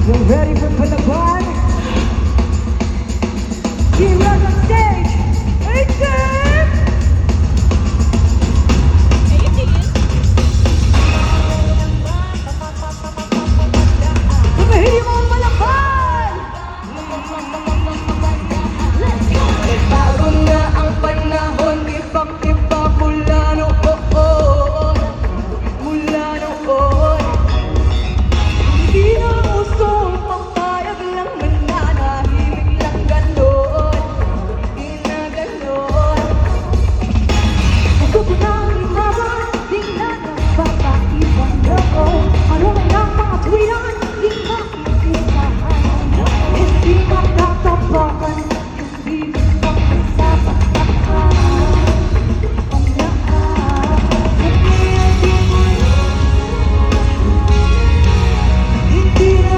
You're ready for Palaban? Team Red on stage! 18! Tumahili mo ang Palaban! Let's go! Bago na ang panahon, ibang-iba mula noon. Mula noon. Hindi na uso ang papayag lang, mananahimik lang ganon. Hindi na ganon. Gusto ko na umaman, di na napapaiwan noon. Ano man ang mga tuwiran, di makikitahan. Hindi makatapakan, hindi makasapatakan. Ang lahat, hindi na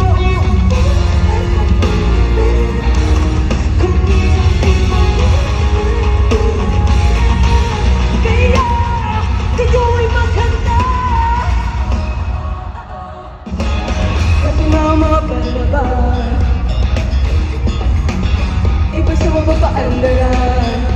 uulit. Kung hindi mo kaya kayo'y maganda. Kasi mga Palaban, iba sa mapapaandaran.